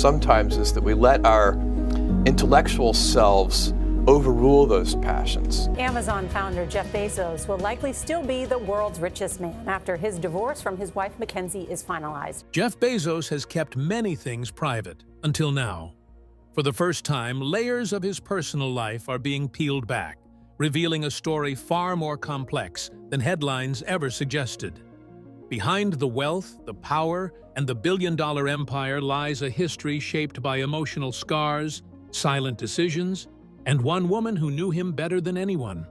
sometimes is that we let our intellectual selves overrule those passions. Amazon founder Jeff Bezos will likely still be the world's richest man after his divorce from his wife Mackenzie is finalized. Jeff Bezos has kept many things private until now. For the first time, layers of his personal life are being peeled back, revealing a story far more complex than headlines ever suggested. Behind the wealth, the power, and the billion-dollar empire lies a history shaped by emotional scars, silent decisions, and one woman who knew him better than anyone.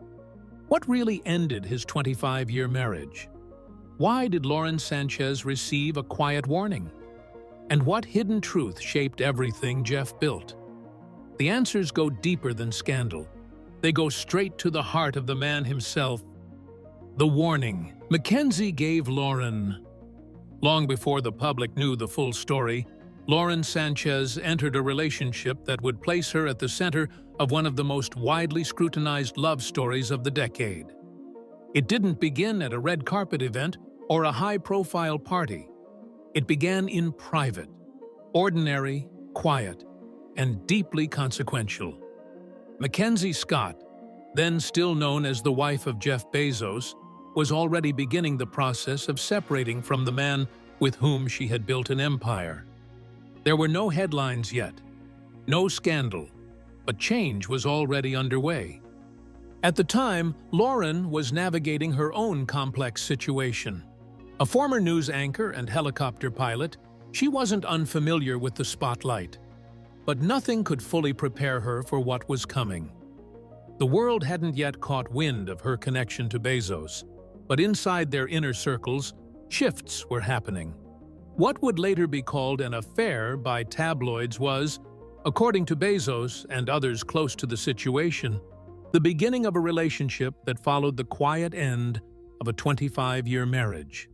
What really ended his 25-year marriage? Why did Lauren Sanchez receive a quiet warning? And what hidden truth shaped everything Jeff built? The answers go deeper than scandal. They go straight to the heart of the man himself. The warning Mackenzie gave Lauren. Long before the public knew the full story, Lauren Sanchez entered a relationship that would place her at the center of one of the most widely scrutinized love stories of the decade. It didn't begin at a red carpet event or a high-profile party. It began in private, ordinary, quiet, and deeply consequential. Mackenzie Scott, then still known as the wife of Jeff Bezos, was already beginning the process of separating from the man with whom she had built an empire. There were no headlines yet, no scandal, but change was already underway. At the time, Lauren was navigating her own complex situation. A former news anchor and helicopter pilot, she wasn't unfamiliar with the spotlight. But nothing could fully prepare her for what was coming. The world hadn't yet caught wind of her connection to Bezos, but inside their inner circles, shifts were happening. What would later be called an affair by tabloids was, according to Bezos and others close to the situation, the beginning of a relationship that followed the quiet end of a 25-year marriage.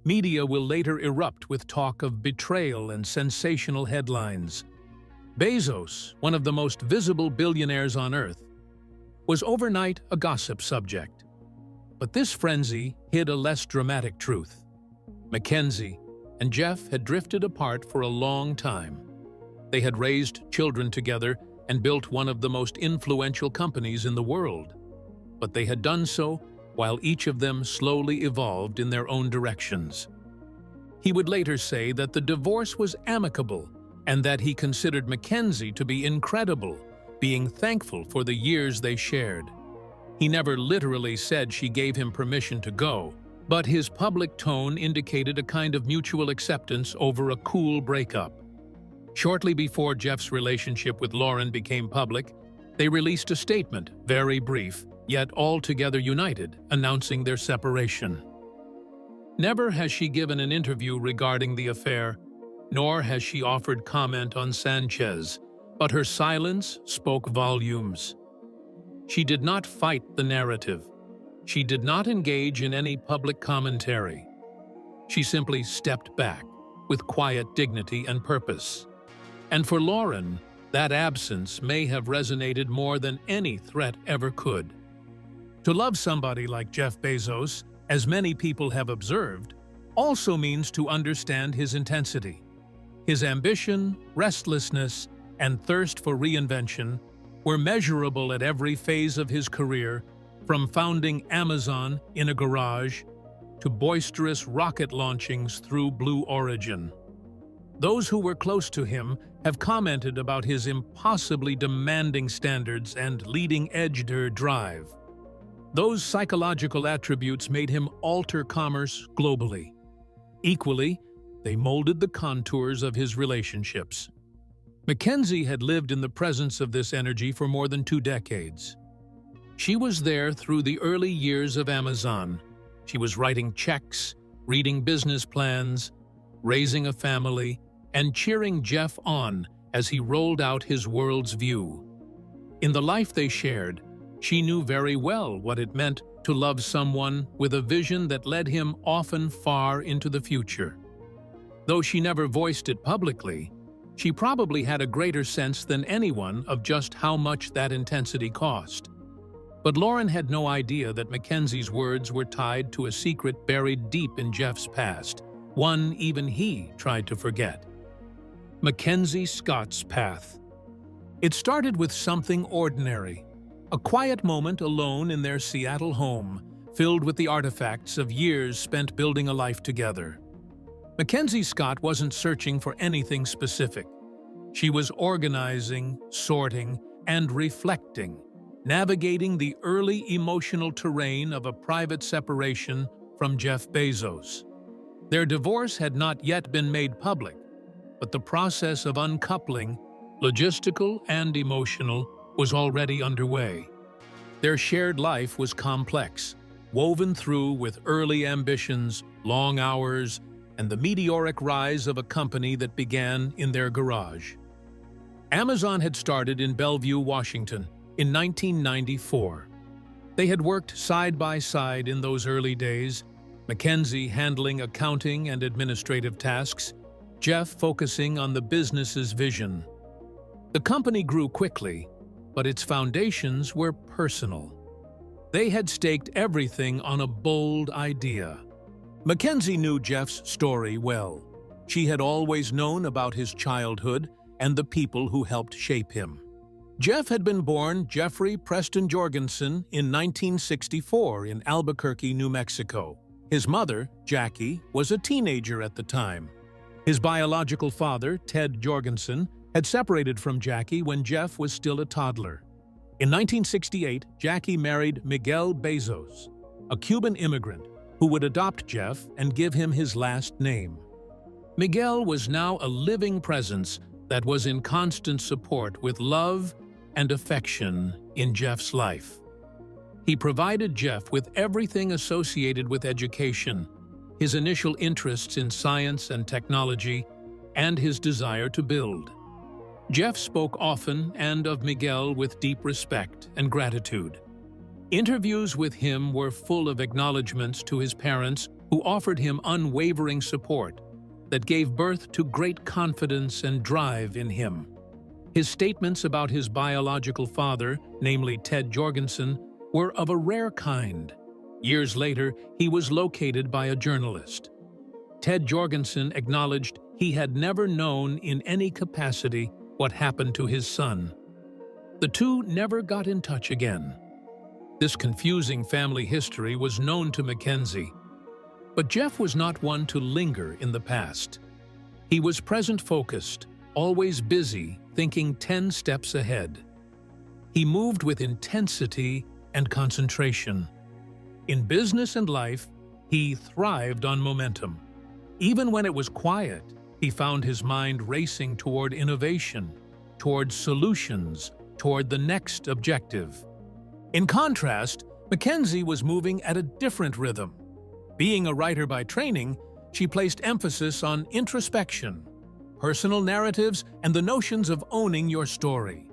Media will later erupt with talk of betrayal and sensational headlines. Bezos, one of the most visible billionaires on Earth, was overnight a gossip subject. But this frenzy hid a less dramatic truth. Mackenzie and Jeff had drifted apart for a long time. They had raised children together and built one of the most influential companies in the world. But they had done so while each of them slowly evolved in their own directions. He would later say that the divorce was amicable and that he considered Mackenzie to be incredible, being thankful for the years they shared. He never literally said she gave him permission to go, but his public tone indicated a kind of mutual acceptance over a cool breakup. Shortly before Jeff's relationship with Lauren became public, they released a statement, very brief, yet altogether united, announcing their separation. Never has she given an interview regarding the affair, nor has she offered comment on Sanchez, but her silence spoke volumes. She did not fight the narrative. She did not engage in any public commentary. She simply stepped back, with quiet dignity and purpose. And for Lauren, that absence may have resonated more than any threat ever could. To love somebody like Jeff Bezos, as many people have observed, also means to understand his intensity. His ambition, restlessness, and thirst for reinvention were measurable at every phase of his career, from founding Amazon in a garage to boisterous rocket launchings through Blue Origin. Those who were close to him have commented about his impossibly demanding standards and leading-edge drive. Those psychological attributes made him alter commerce globally. Equally, they molded the contours of his relationships. Mackenzie had lived in the presence of this energy for more than 2 decades. She was there through the early years of Amazon. She was writing checks, reading business plans, raising a family, and cheering Jeff on as he rolled out his world's view. In the life they shared, she knew very well what it meant to love someone with a vision that led him often far into the future. Though she never voiced it publicly, she probably had a greater sense than anyone of just how much that intensity cost. But Lauren had no idea that Mackenzie's words were tied to a secret buried deep in Jeff's past, one even he tried to forget. Mackenzie Scott's path. It started with something ordinary, a quiet moment alone in their Seattle home, filled with the artifacts of years spent building a life together. Mackenzie Scott wasn't searching for anything specific. She was organizing, sorting, and reflecting, navigating the early emotional terrain of a private separation from Jeff Bezos. Their divorce had not yet been made public, but the process of uncoupling, logistical and emotional, was already underway. Their shared life was complex, woven through with early ambitions, long hours, and the meteoric rise of a company that began in their garage. Amazon had started in Bellevue, Washington, in 1994. They had worked side by side in those early days, Mackenzie handling accounting and administrative tasks, Jeff focusing on the business's vision. The company grew quickly, but its foundations were personal. They had staked everything on a bold idea. Mackenzie knew Jeff's story well. She had always known about his childhood and the people who helped shape him. Jeff had been born Jeffrey Preston Jorgensen in 1964 in Albuquerque, New Mexico. His mother, Jackie, was a teenager at the time. His biological father, Ted Jorgensen, had separated from Jackie when Jeff was still a toddler. In 1968, Jackie married Miguel Bezos, a Cuban immigrant who would adopt Jeff and give him his last name. Miguel was now a living presence that was in constant support with love and affection in Jeff's life. He provided Jeff with everything associated with education, his initial interests in science and technology, and his desire to build. Jeff spoke often and of Miguel with deep respect and gratitude. Interviews with him were full of acknowledgments to his parents who offered him unwavering support that gave birth to great confidence and drive in him. His statements about his biological father, namely Ted Jorgensen, were of a rare kind. Years later, he was located by a journalist. Ted Jorgensen acknowledged he had never known in any capacity what happened to his son. The two never got in touch again. This confusing family history was known to Mackenzie. But Jeff was not one to linger in the past. He was present-focused, always busy, thinking 10 steps ahead. He moved with intensity and concentration. In business and life, he thrived on momentum. Even when it was quiet, he found his mind racing toward innovation, toward solutions, toward the next objective. In contrast, Mackenzie was moving at a different rhythm. Being a writer by training, she placed emphasis on introspection, personal narratives, and the notions of owning your story.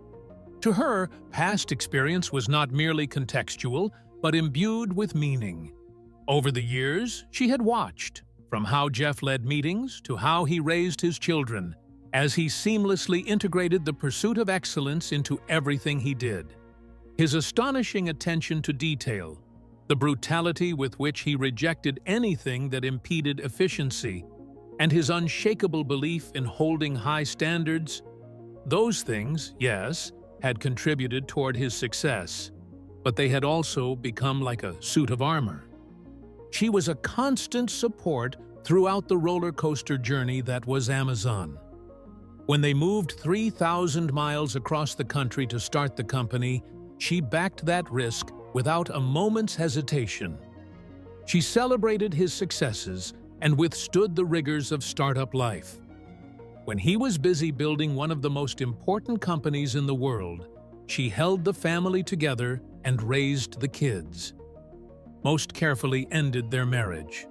To her, past experience was not merely contextual, but imbued with meaning. Over the years, she had watched, from how Jeff led meetings to how he raised his children, as he seamlessly integrated the pursuit of excellence into everything he did. His astonishing attention to detail, the brutality with which he rejected anything that impeded efficiency, and his unshakable belief in holding high standards, those things, yes, had contributed toward his success, but they had also become like a suit of armor. She was a constant support throughout the roller coaster journey that was Amazon. When they moved 3,000 miles across the country to start the company, she backed that risk without a moment's hesitation. She celebrated his successes and withstood the rigors of startup life. When he was busy building one of the most important companies in the world, she held the family together and raised the kids. Most carefully ended their marriage.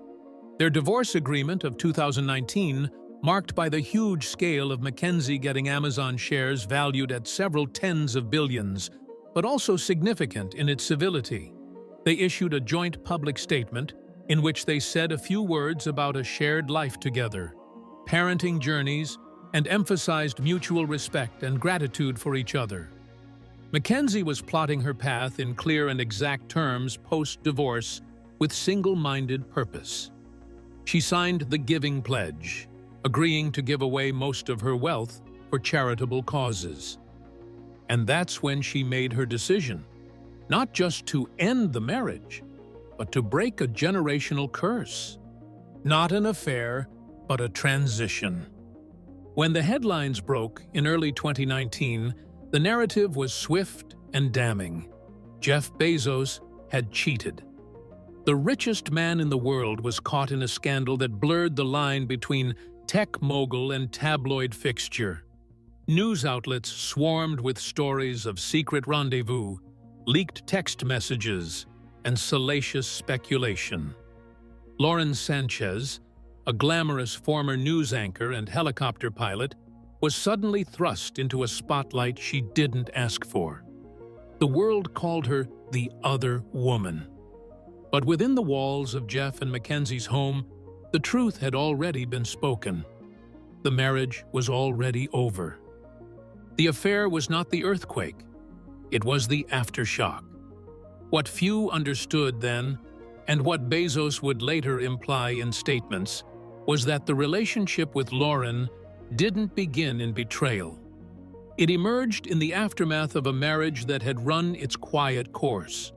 Their divorce agreement of 2019, marked by the huge scale of Mackenzie getting Amazon shares valued at several tens of billions, but also significant in its civility. They issued a joint public statement in which they said a few words about a shared life together, parenting journeys, and emphasized mutual respect and gratitude for each other. Mackenzie was plotting her path in clear and exact terms post-divorce with single-minded purpose. She signed the Giving Pledge, agreeing to give away most of her wealth for charitable causes. And that's when she made her decision, not just to end the marriage, but to break a generational curse. Not an affair, but a transition. When the headlines broke in early 2019, the narrative was swift and damning. Jeff Bezos had cheated. The richest man in the world was caught in a scandal that blurred the line between tech mogul and tabloid fixture. News outlets swarmed with stories of secret rendezvous, leaked text messages, and salacious speculation. Lauren Sanchez, a glamorous former news anchor and helicopter pilot, was suddenly thrust into a spotlight she didn't ask for. The world called her the other woman. But within the walls of Jeff and Mackenzie's home, the truth had already been spoken. The marriage was already over. The affair was not the earthquake. It was the aftershock. What few understood then, and what Bezos would later imply in statements, was that the relationship with Lauren didn't begin in betrayal. It emerged in the aftermath of a marriage that had run its quiet course.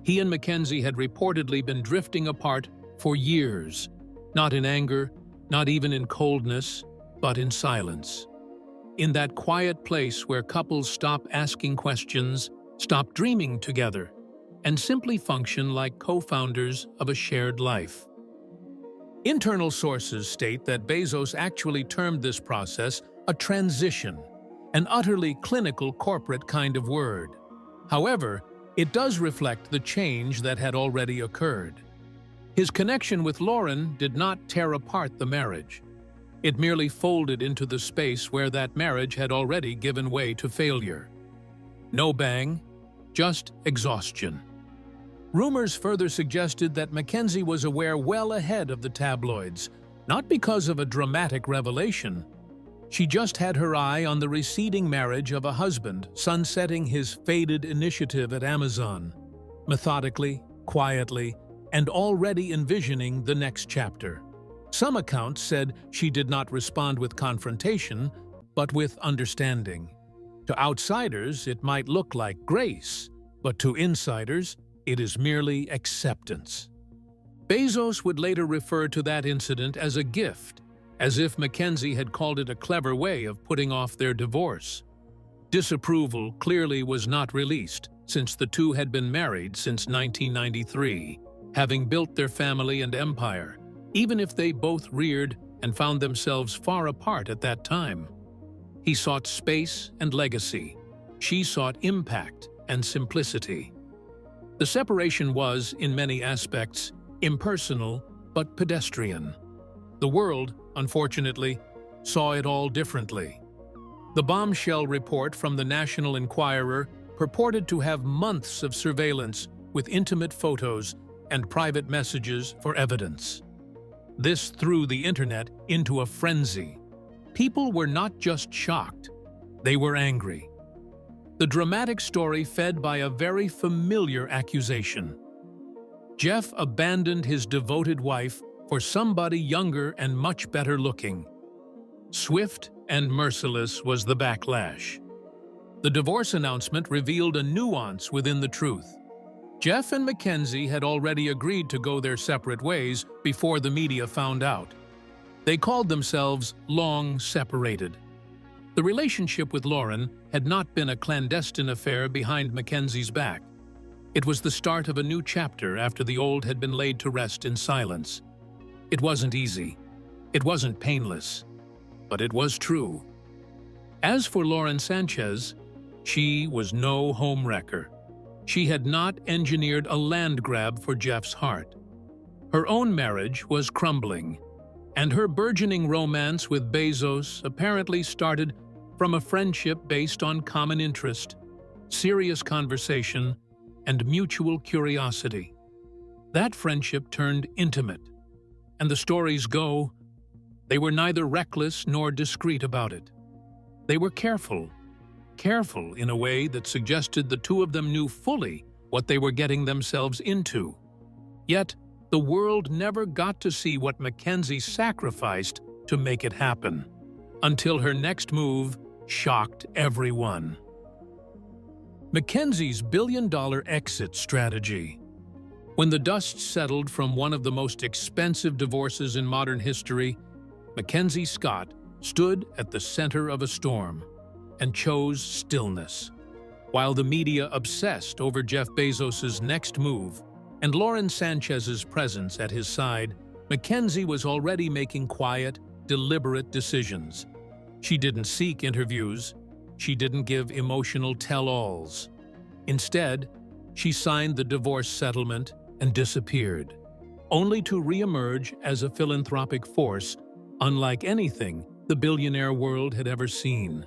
He and Mackenzie had reportedly been drifting apart for years, not in anger, not even in coldness, but in silence. In that quiet place where couples stop asking questions, stop dreaming together, and simply function like co-founders of a shared life. Internal sources state that Bezos actually termed this process a transition, an utterly clinical corporate kind of word. However, it does reflect the change that had already occurred. His connection with Lauren did not tear apart the marriage. It merely folded into the space where that marriage had already given way to failure. No bang, just exhaustion. Rumors further suggested that Mackenzie was aware well ahead of the tabloids, not because of a dramatic revelation. She just had her eye on the receding marriage of a husband sunsetting his faded initiative at Amazon, methodically, quietly, and already envisioning the next chapter. Some accounts said she did not respond with confrontation, but with understanding. To outsiders, it might look like grace, but to insiders, it is merely acceptance. Bezos would later refer to that incident as a gift, as if Mackenzie had called it a clever way of putting off their divorce. Disapproval clearly was not released, since the two had been married since 1993, having built their family and empire, even if they both reared and found themselves far apart at that time. He sought space and legacy. She sought impact and simplicity. The separation was, in many aspects, impersonal but pedestrian. The world, unfortunately, saw it all differently. The bombshell report from the National Enquirer purported to have months of surveillance with intimate photos and private messages for evidence. This threw the internet into a frenzy. People were not just shocked, they were angry. The dramatic story fed by a very familiar accusation. Jeff abandoned his devoted wife for somebody younger and much better looking. Swift and merciless was the backlash. The divorce announcement revealed a nuance within the truth. Jeff and Mackenzie had already agreed to go their separate ways before the media found out. They called themselves long separated. The relationship with Lauren had not been a clandestine affair behind Mackenzie's back. It was the start of a new chapter after the old had been laid to rest in silence. It wasn't easy. It wasn't painless. But it was true. As for Lauren Sanchez, she was no homewrecker. She had not engineered a land grab for Jeff's heart. Her own marriage was crumbling, and her burgeoning romance with Bezos apparently started from a friendship based on common interest, serious conversation, and mutual curiosity. That friendship turned intimate, and the stories go, they were neither reckless nor discreet about it. They were careful in a way that suggested the two of them knew fully what they were getting themselves into. Yet, the world never got to see what Mackenzie sacrificed to make it happen, until her next move shocked everyone. Mackenzie's billion-dollar exit strategy. When the dust settled from one of the most expensive divorces in modern history, Mackenzie Scott stood at the center of a storm and chose stillness. While the media obsessed over Jeff Bezos' next move and Lauren Sanchez's presence at his side, Mackenzie was already making quiet, deliberate decisions. She didn't seek interviews. She didn't give emotional tell-alls. Instead, she signed the divorce settlement and disappeared, only to re-emerge as a philanthropic force unlike anything the billionaire world had ever seen.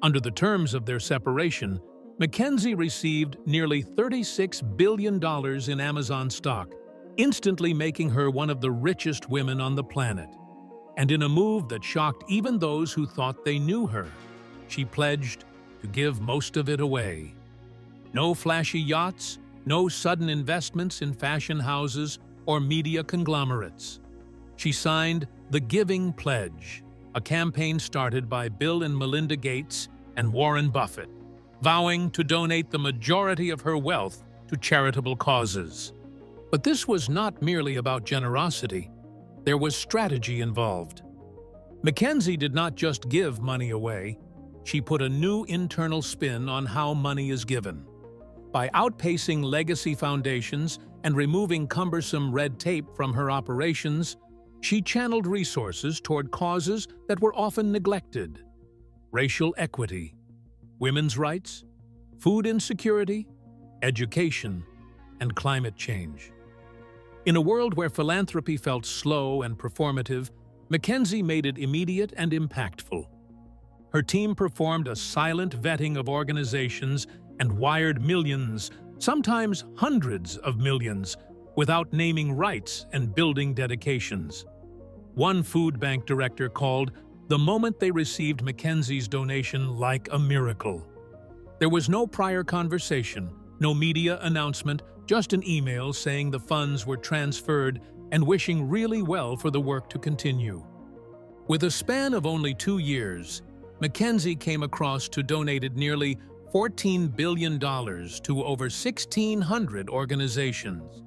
Under the terms of their separation, Mackenzie received nearly $36 billion in Amazon stock, instantly making her one of the richest women on the planet. And in a move that shocked even those who thought they knew her, she pledged to give most of it away. No flashy yachts, no sudden investments in fashion houses or media conglomerates. She signed the Giving Pledge, a campaign started by Bill and Melinda Gates and Warren Buffett, vowing to donate the majority of her wealth to charitable causes. But this was not merely about generosity. There was strategy involved. Mackenzie did not just give money away. She put a new internal spin on how money is given. By outpacing legacy foundations and removing cumbersome red tape from her operations, she channeled resources toward causes that were often neglected: racial equity, women's rights, food insecurity, education, and climate change. In a world where philanthropy felt slow and performative, Mackenzie made it immediate and impactful. Her team performed a silent vetting of organizations and wired millions, sometimes hundreds of millions, without naming rights and building dedications. One food bank director called the moment they received Mackenzie's donation like a miracle. There was no prior conversation, no media announcement, just an email saying the funds were transferred and wishing really well for the work to continue. With a span of only 2 years, Mackenzie came across to donated nearly $14 billion to over 1,600 organizations.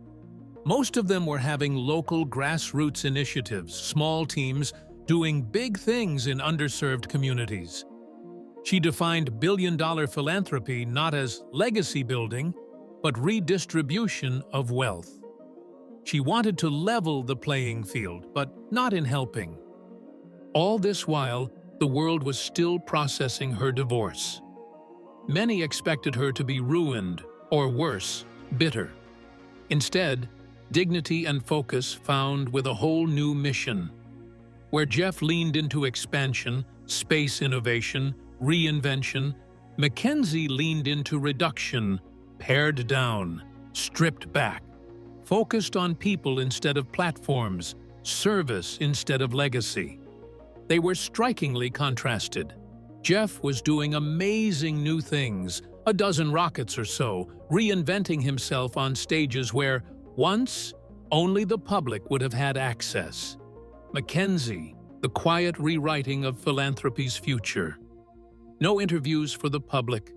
Most of them were having local grassroots initiatives, small teams doing big things in underserved communities. She defined billion-dollar philanthropy not as legacy building, but redistribution of wealth. She wanted to level the playing field, but not in helping. All this while, the world was still processing her divorce. Many expected her to be ruined, or worse, bitter. Instead, dignity and focus found with a whole new mission. Where Jeff leaned into expansion, space innovation, reinvention, Mackenzie leaned into reduction, pared down, stripped back, focused on people instead of platforms, service instead of legacy. They were strikingly contrasted. Jeff was doing amazing new things, a dozen rockets or so, reinventing himself on stages where, once, only the public would have had access. Mackenzie, the quiet rewriting of philanthropy's future. No interviews for the public,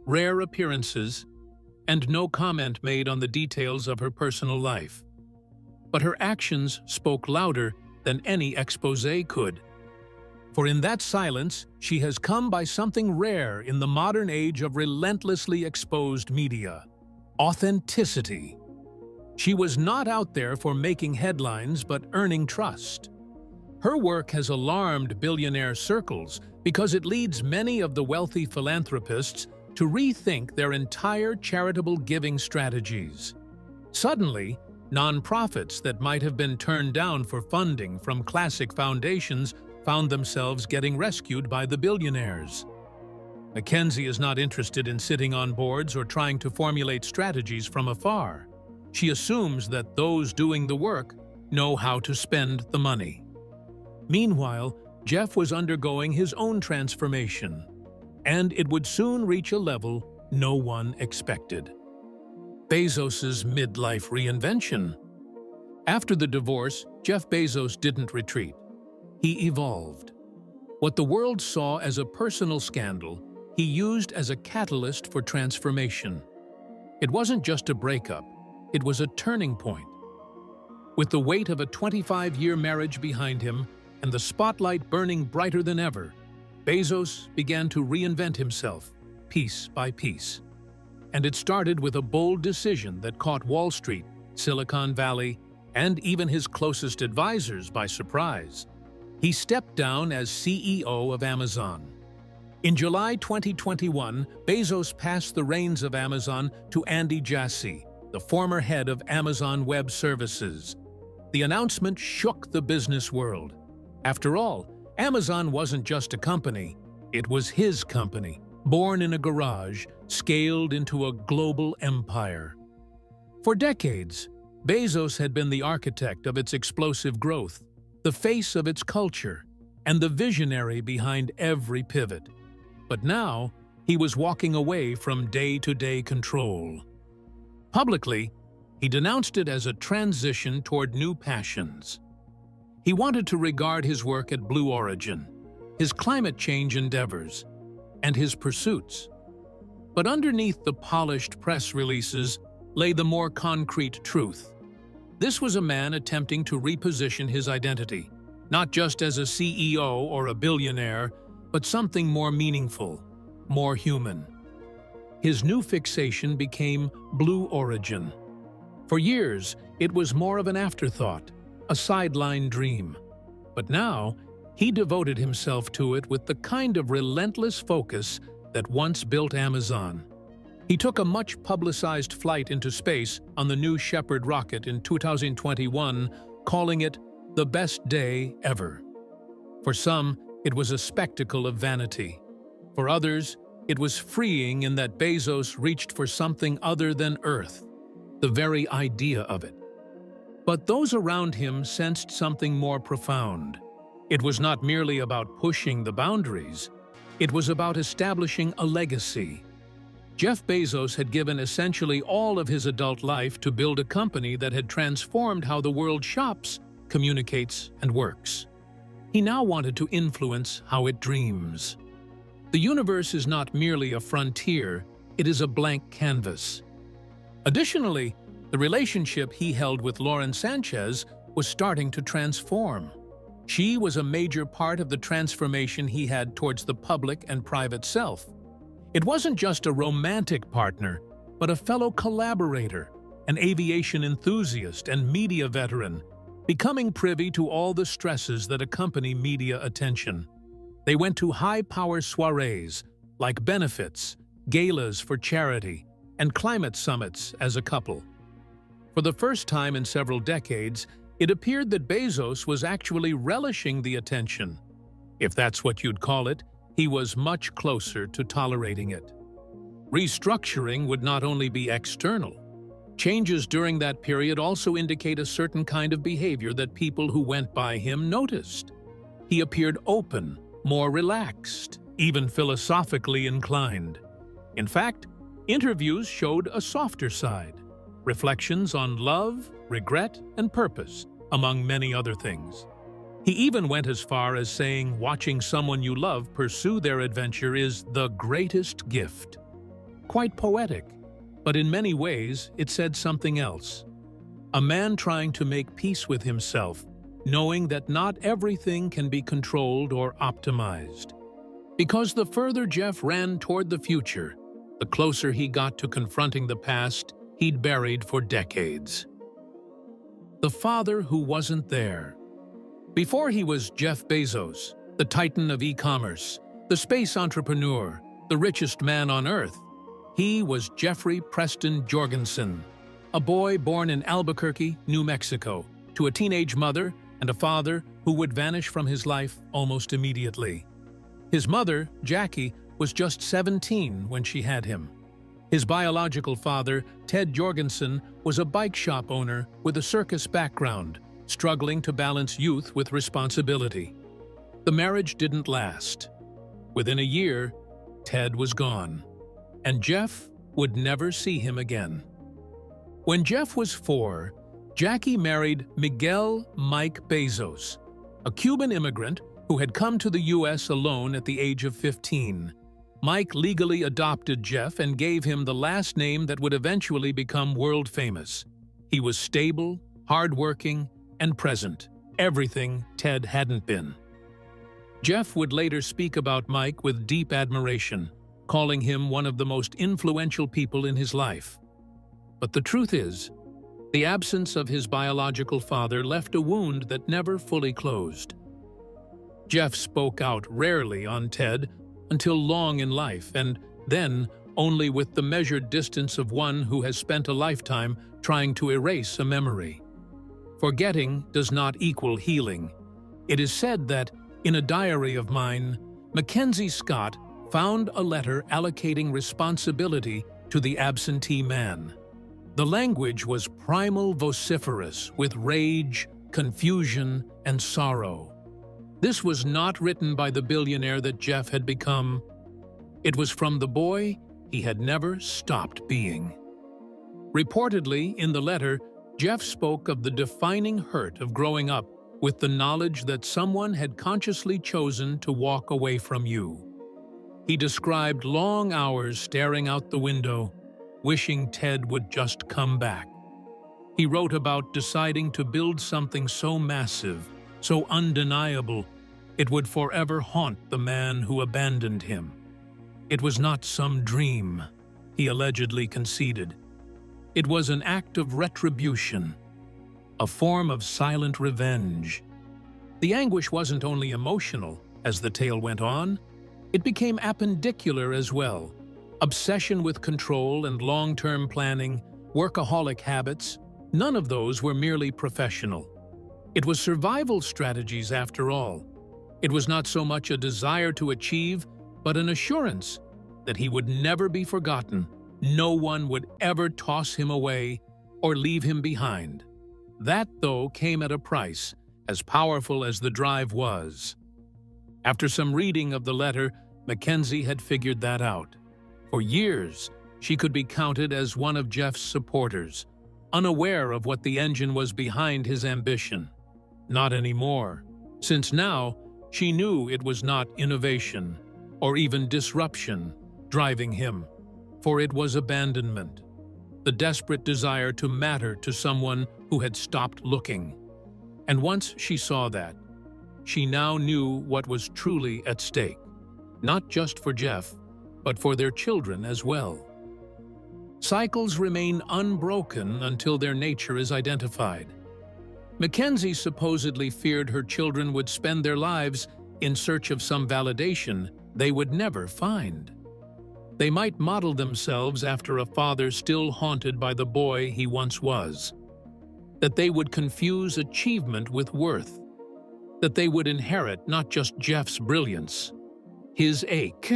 rare appearances, and no comment made on the details of her personal life. But her actions spoke louder than any exposé could. For in that silence, she has come by something rare in the modern age of relentlessly exposed media: authenticity. She was not out there for making headlines, but earning trust. Her work has alarmed billionaire circles because it leads many of the wealthy philanthropists to rethink their entire charitable giving strategies. Suddenly, nonprofits that might have been turned down for funding from classic foundations found themselves getting rescued by the billionaires. Mackenzie is not interested in sitting on boards or trying to formulate strategies from afar. She assumes that those doing the work know how to spend the money. Meanwhile, Jeff was undergoing his own transformation, and it would soon reach a level no one expected. Bezos's midlife reinvention. After the divorce, Jeff Bezos didn't retreat. he evolved. What the world saw as a personal scandal, he used as a catalyst for transformation. It wasn't just a breakup, it was a turning point. With the weight of a 25-year marriage behind him and the spotlight burning brighter than ever, Bezos began to reinvent himself, piece by piece. And it started with a bold decision that caught Wall Street, Silicon Valley, and even his closest advisors by surprise. He stepped down as CEO of Amazon. In July 2021, Bezos passed the reins of Amazon to Andy Jassy, the former head of Amazon Web Services. The announcement shook the business world. After all, Amazon wasn't just a company, it was his company, born in a garage, scaled into a global empire. For decades, Bezos had been the architect of its explosive growth, the face of its culture, and the visionary behind every pivot. But now, he was walking away from day-to-day control. Publicly, he denounced it as a transition toward new passions. He wanted to regard his work at Blue Origin, his climate change endeavors, and his pursuits. But underneath the polished press releases lay the more concrete truth. This was a man attempting to reposition his identity, not just as a CEO or a billionaire, but something more meaningful, more human. His new fixation became Blue Origin. For years, it was more of an afterthought, a sideline dream. But now, he devoted himself to it with the kind of relentless focus that once built Amazon. He took a much-publicized flight into space on the New Shepard rocket in 2021, calling it the best day ever. For some, it was a spectacle of vanity. For others, it was freeing in that Bezos reached for something other than Earth, the very idea of it. But those around him sensed something more profound. It was not merely about pushing the boundaries, it was about establishing a legacy. Jeff Bezos had given essentially all of his adult life to build a company that had transformed how the world shops, communicates, and works. He now wanted to influence how it dreams. The universe is not merely a frontier, it is a blank canvas. Additionally, the relationship he held with Lauren Sanchez was starting to transform. She was a major part of the transformation he had towards the public and private self. It wasn't just a romantic partner, but a fellow collaborator, an aviation enthusiast and media veteran, becoming privy to all the stresses that accompany media attention. They went to high-power soirees, like benefits, galas for charity, and climate summits as a couple. For the first time in several decades, it appeared that Bezos was actually relishing the attention. If that's what you'd call it, he was much closer to tolerating it. Restructuring would not only be external. Changes during that period also indicate a certain kind of behavior that people who went by him noticed. He appeared open, more relaxed, even philosophically inclined. In fact, interviews showed a softer side, reflections on love, regret, and purpose, among many other things. He even went as far as saying watching someone you love pursue their adventure is the greatest gift. Quite poetic, but in many ways it said something else. A man trying to make peace with himself, knowing that not everything can be controlled or optimized. Because the further Jeff ran toward the future, the closer he got to confronting the past he'd buried for decades. The father who wasn't there. Before he was Jeff Bezos, the titan of e-commerce, the space entrepreneur, the richest man on Earth, he was Jeffrey Preston Jorgensen, a boy born in Albuquerque, New Mexico, to a teenage mother and a father who would vanish from his life almost immediately. His mother, Jackie, was just 17 when she had him. His biological father, Ted Jorgensen, was a bike shop owner with a circus background, struggling to balance youth with responsibility. The marriage didn't last. Within a year, Ted was gone, and Jeff would never see him again. When Jeff was 4, Jackie married Miguel Mike Bezos, a Cuban immigrant who had come to the U.S. alone at the age of 15. Mike legally adopted Jeff and gave him the last name that would eventually become world famous. He was stable, hardworking, and present, everything Ted hadn't been. Jeff would later speak about Mike with deep admiration, calling him one of the most influential people in his life. But the truth is, the absence of his biological father left a wound that never fully closed. Jeff spoke out rarely on Ted until long in life, and then only with the measured distance of one who has spent a lifetime trying to erase a memory. Forgetting does not equal healing. It is said that, in a diary of mine, Mackenzie Scott found a letter allocating responsibility to the absentee man. The language was primal vociferous, with rage, confusion, and sorrow. This was not written by the billionaire that Jeff had become. It was from the boy he had never stopped being. Reportedly, in the letter, Jeff spoke of the defining hurt of growing up with the knowledge that someone had consciously chosen to walk away from you. He described long hours staring out the window, wishing Ted would just come back. He wrote about deciding to build something so massive, so undeniable, it would forever haunt the man who abandoned him. It was not some dream, he allegedly conceded. It was an act of retribution, a form of silent revenge. The anguish wasn't only emotional, as the tale went on, it became appendicular as well. Obsession with control and long-term planning, workaholic habits, none of those were merely professional. It was survival strategies after all. It was not so much a desire to achieve, but an assurance that he would never be forgotten. No one would ever toss him away or leave him behind. That, though, came at a price, as powerful as the drive was. After some reading of the letter, Mackenzie had figured that out. For years, she could be counted as one of Jeff's supporters, unaware of what the engine was behind his ambition. Not anymore, since now she knew it was not innovation or even disruption driving him, for it was abandonment, the desperate desire to matter to someone who had stopped looking. And once she saw that, she now knew what was truly at stake, not just for Jeff, but for their children as well. Cycles remain unbroken until their nature is identified. Mackenzie supposedly feared her children would spend their lives in search of some validation they would never find. They might model themselves after a father still haunted by the boy he once was. That they would confuse achievement with worth. That they would inherit not just Jeff's brilliance, his ache.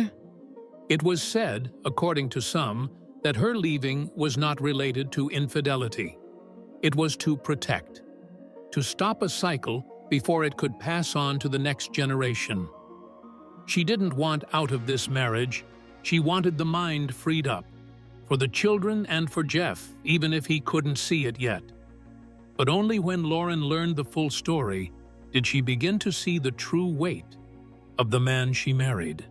It was said, according to some, that her leaving was not related to infidelity. It was to protect, to stop a cycle before it could pass on to the next generation. She didn't want out of this marriage, she wanted the mind freed up, for the children and for Jeff, even if he couldn't see it yet. But only when Lauren learned the full story did she begin to see the true weight of the man she married.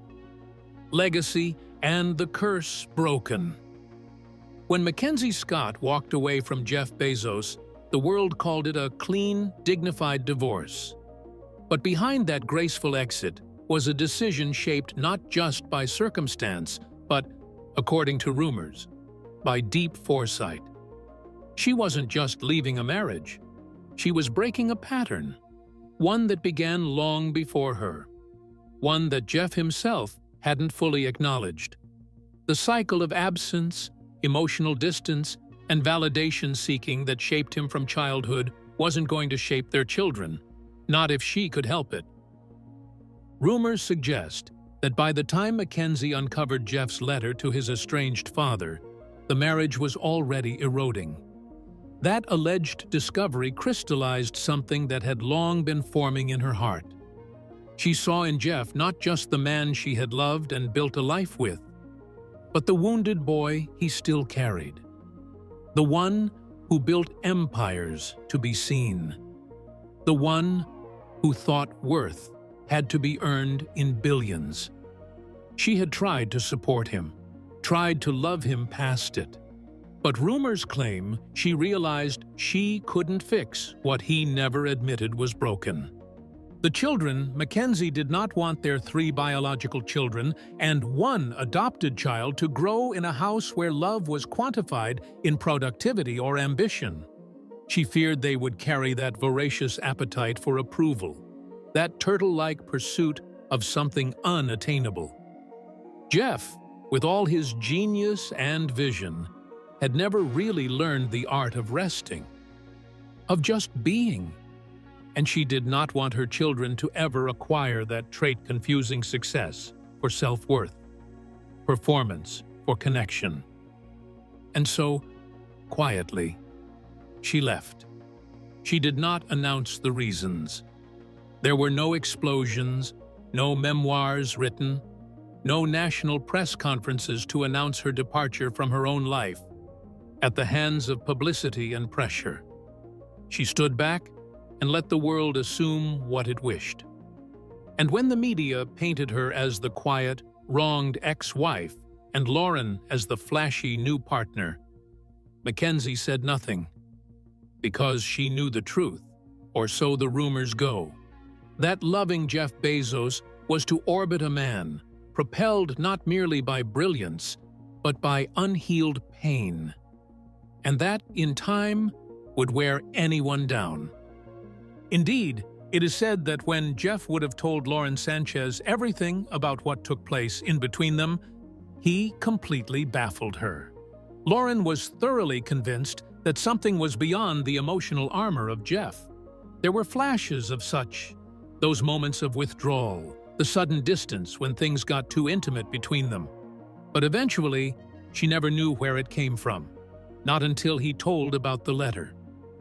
Legacy and the curse broken. When Mackenzie Scott walked away from Jeff Bezos, the world called it a clean, dignified divorce. But behind that graceful exit was a decision shaped not just by circumstance, but, according to rumors, by deep foresight. She wasn't just leaving a marriage. She was breaking a pattern, one that began long before her, one that Jeff himself hadn't fully acknowledged. The cycle of absence, emotional distance, and validation-seeking that shaped him from childhood wasn't going to shape their children, not if she could help it. Rumors suggest that by the time Mackenzie uncovered Jeff's letter to his estranged father, the marriage was already eroding. That alleged discovery crystallized something that had long been forming in her heart. She saw in Jeff not just the man she had loved and built a life with, but the wounded boy he still carried. The one who built empires to be seen. The one who thought worth had to be earned in billions. She had tried to support him, tried to love him past it. But rumors claim she realized she couldn't fix what he never admitted was broken. The children, Mackenzie did not want their 3 biological children and 1 adopted child to grow in a house where love was quantified in productivity or ambition. She feared they would carry that voracious appetite for approval, that turtle-like pursuit of something unattainable. Jeff, with all his genius and vision, had never really learned the art of resting, of just being. And she did not want her children to ever acquire that trait confusing success for self-worth, performance for connection. And so, quietly, she left. She did not announce the reasons. There were no explosions, no memoirs written, no national press conferences to announce her departure from her own life at the hands of publicity and pressure. She stood back and let the world assume what it wished. And when the media painted her as the quiet, wronged ex-wife and Lauren as the flashy new partner, Mackenzie said nothing, because she knew the truth, or so the rumors go. That loving Jeff Bezos was to orbit a man, propelled not merely by brilliance, but by unhealed pain. And that, in time, would wear anyone down. Indeed, it is said that when Jeff would have told Lauren Sanchez everything about what took place in between them, he completely baffled her. Lauren was thoroughly convinced that something was beyond the emotional armor of Jeff. There were flashes of such, those moments of withdrawal, the sudden distance when things got too intimate between them. But eventually, she never knew where it came from. Not until he told about the letter,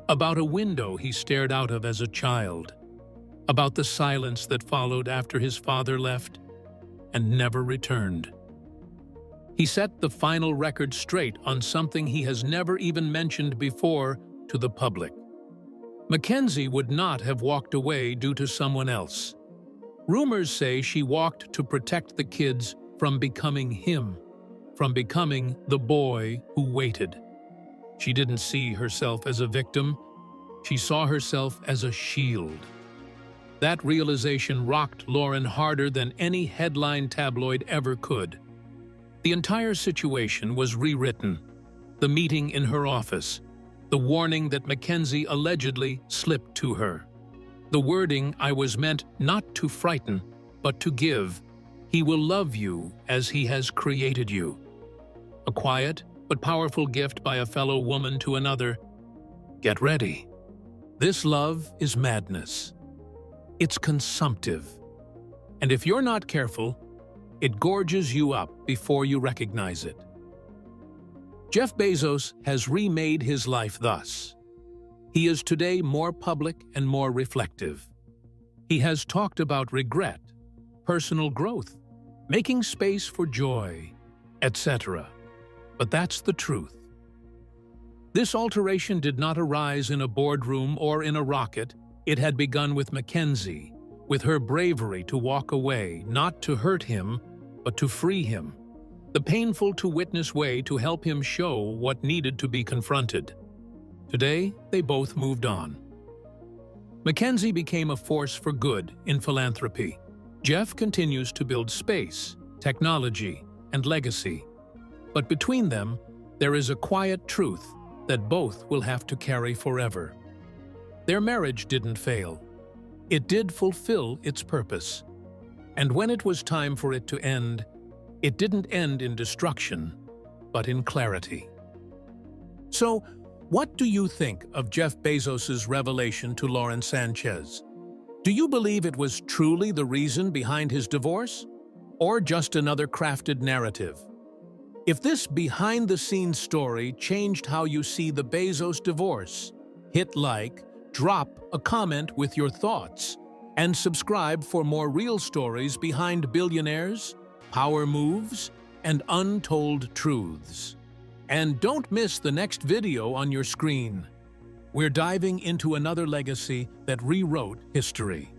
about a window he stared out of as a child, about the silence that followed after his father left and never returned. He set the final record straight on something he has never even mentioned before to the public. Mackenzie would not have walked away due to someone else. Rumors say she walked to protect the kids from becoming him, from becoming the boy who waited. She didn't see herself as a victim. She saw herself as a shield. That realization rocked Lauren harder than any headline tabloid ever could. The entire situation was rewritten. The meeting in her office, the warning that Mackenzie allegedly slipped to her. The wording, "I was meant not to frighten, but to give. He will love you as he has created you." A quiet but powerful gift by a fellow woman to another. Get ready. This love is madness. It's consumptive. And if you're not careful, it gorges you up before you recognize it. Jeff Bezos has remade his life thus. He is today more public and more reflective. He has talked about regret, personal growth, making space for joy, etc. But that's the truth. This alteration did not arise in a boardroom or in a rocket. It had begun with Mackenzie, with her bravery to walk away, not to hurt him, but to free him. The painful-to-witness way to help him show what needed to be confronted. Today, they both moved on. Mackenzie became a force for good in philanthropy. Jeff continues to build space, technology, and legacy. But between them, there is a quiet truth that both will have to carry forever. Their marriage didn't fail. It did fulfill its purpose. And when it was time for it to end, it didn't end in destruction, but in clarity. So, what do you think of Jeff Bezos' revelation to Lauren Sanchez? Do you believe it was truly the reason behind his divorce? Or just another crafted narrative? If this behind-the-scenes story changed how you see the Bezos divorce, hit like, drop a comment with your thoughts, and subscribe for more real stories behind billionaires, power moves, and untold truths. And don't miss the next video on your screen. We're diving into another legacy that rewrote history.